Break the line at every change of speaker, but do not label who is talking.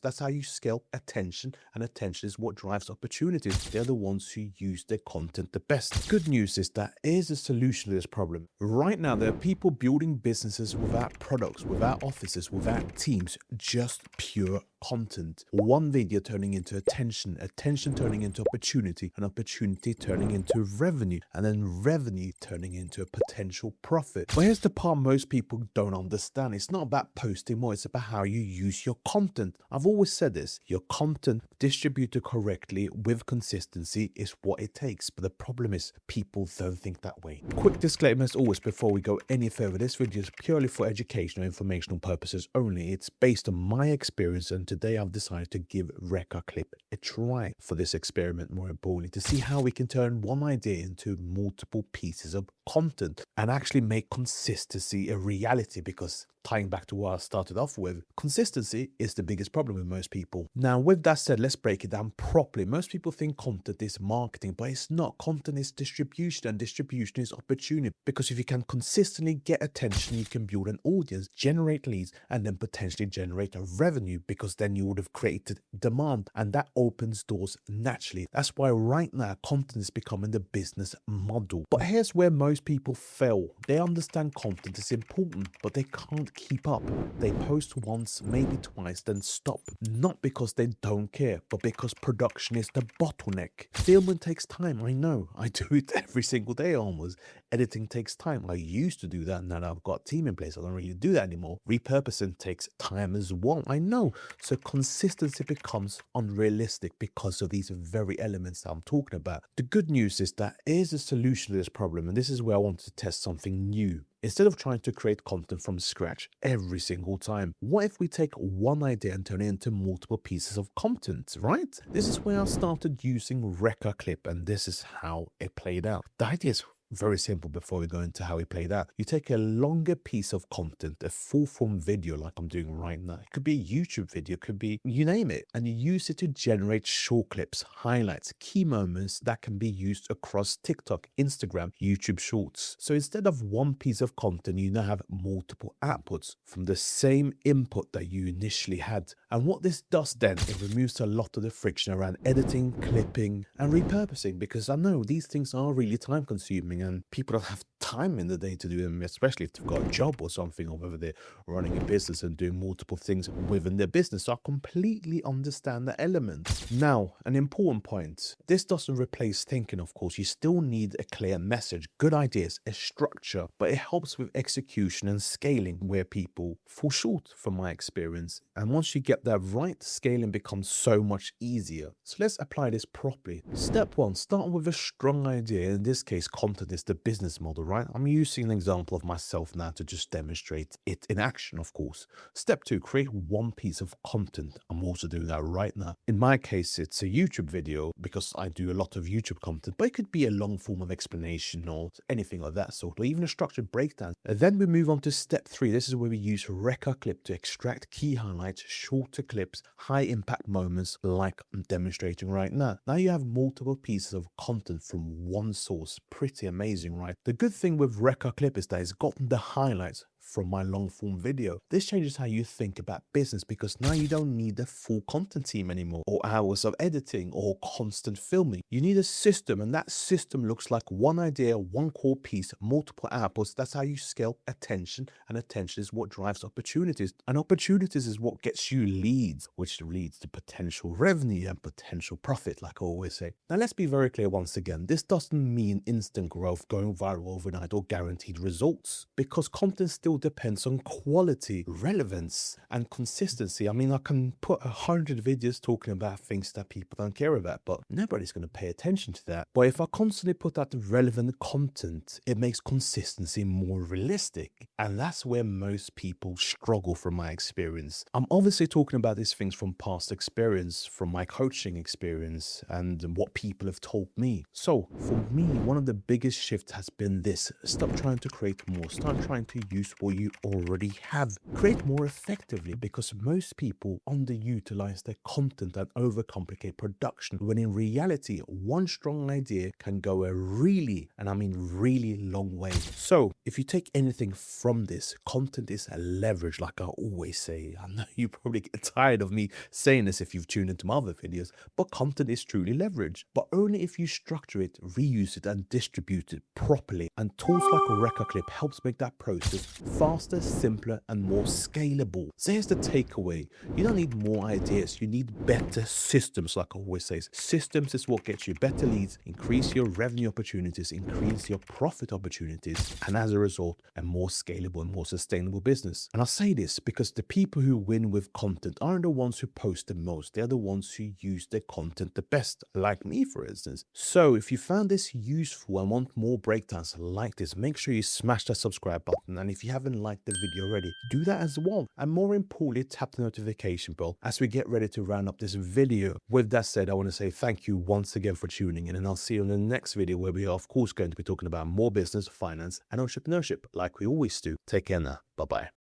That's how you scale attention, and attention is what drives opportunities. They're the ones who use their content the best. Good news is that here's a solution to this problem. Right now, there are people building businesses without products, without offices, without teams, just pure content. One video turning into attention, attention turning into opportunity, and opportunity turning into revenue, and then revenue turning into a potential profit. But here's the part most people don't understand. It's not about posting more, it's about how you use your content. I've always said this, your content distributed correctly with consistency is what it takes. But the problem is people don't think that way. Quick disclaimer as always before we go any further. This video is purely for educational and informational purposes only. It's based on my experience, and today I've decided to give Reka Clip a try for this experiment, more importantly, to see how we can turn one idea into multiple pieces of content and actually make consistency a reality. Because tying back to what I started off with, consistency is the biggest problem with most people. Now, with that said, let's break it down properly. Most people think content is marketing, but it's not. Content is distribution, and distribution is opportunity. Because if you can consistently get attention, you can build an audience, generate leads, and then potentially generate a revenue, because then you would have created demand, and that opens doors naturally. That's why right now content is becoming the business model. But here's where most people fail. They understand content is important, but they can't keep up. They post once, maybe twice, then stop. Not because they don't care, but because production is the bottleneck. Filming takes time, I know. I do it every single day almost. Editing takes time. I used to do that. Now that I've got a team in place, I don't really do that anymore. Repurposing takes time as well, I know. So consistency becomes unrealistic because of these very elements that I'm talking about. The good news is that here's a solution to this problem, and this is where I want to test something new. Instead of trying to create content from scratch every single time, what if we take one idea and turn it into multiple pieces of content, right? This is where I started using Reka Clip, and this is how it played out. The idea is very simple. Before we go into how it played out, you take a longer piece of content, a full form video like I'm doing right now. It could be a YouTube video, it could be, you name it, and you use it to generate short clips, highlights, key moments that can be used across TikTok, Instagram, YouTube Shorts. So instead of one piece of content, you now have multiple outputs from the same input that you initially had. And what this does then, it removes a lot of the friction around editing, clipping, and repurposing, because I know these things are really time consuming and people don't have time in the day to do them, especially if they've got a job or something, or whether they're running a business and doing multiple things within their business. So I completely understand the element. Now, an important point, this doesn't replace thinking, of course. You still need a clear message, good ideas, a structure, but it helps with execution and scaling where people fall short, from my experience. And once you get that right, scaling becomes so much easier. So let's apply this properly. Step one, start with a strong idea. In this case, content is the business model, right? I'm using an example of myself now to just demonstrate it in action, of course. Step two, create one piece of content. I'm also doing that right now. In my case, it's a YouTube video because I do a lot of YouTube content, but it could be a long form of explanation or anything of that sort, or even a structured breakdown. And then we move on to step three. This is where we use Reka Clip to extract key highlights, shorter clips, high impact moments like I'm demonstrating right now. Now you have multiple pieces of content from one source. Pretty amazing, right? The good thing with Reka Clip is that it's gotten the highlights from my long form video. This changes how you think about business, because now you don't need a full content team anymore, or hours of editing, or constant filming. You need a system, and that system looks like one idea, one core piece, multiple outputs. That's how you scale attention, and attention is what drives opportunities, and opportunities is what gets you leads, which leads to potential revenue and potential profit, like I always say. Now let's be very clear once again, this doesn't mean instant growth, going viral overnight, or guaranteed results, because content still depends on quality, relevance, and consistency. I mean, I can put 100 videos talking about things that people don't care about, but nobody's going to pay attention to that. But if I constantly put out relevant content, it makes consistency more realistic. And that's where most people struggle, from my experience. I'm obviously talking about these things from past experience, from my coaching experience, and what people have told me. So for me, one of the biggest shifts has been this: stop trying to create more, start trying to use what what you already have. Create more effectively, because most people underutilize their content and overcomplicate production, when in reality, one strong idea can go a really, and I mean really, long way. So if you take anything from this, content is a leverage, like I always say. I know you probably get tired of me saying this if you've tuned into my other videos, but content is truly leverage, but only if you structure it, reuse it, and distribute it properly. And tools like Reka Clip helps make that process faster, simpler, and more scalable. So here's the takeaway: you don't need more ideas, you need better systems. Like I always say, systems is what gets you better leads, increase your revenue opportunities, increase your profit opportunities, and as a result, a more scalable and more sustainable business. And I say this because the people who win with content aren't the ones who post the most, they're the ones who use their content the best, like me, for instance. So if you found this useful and want more breakdowns like this, make sure you smash that subscribe button, and if you haven't liked the video already, do that as well. And more importantly, tap the notification bell as we get ready to round up this video. With that said, I want to say thank you once again for tuning in, and I'll see you in the next video, where we are of course going to be talking about more business, finance, and entrepreneurship like we always do. Take care now. Bye bye.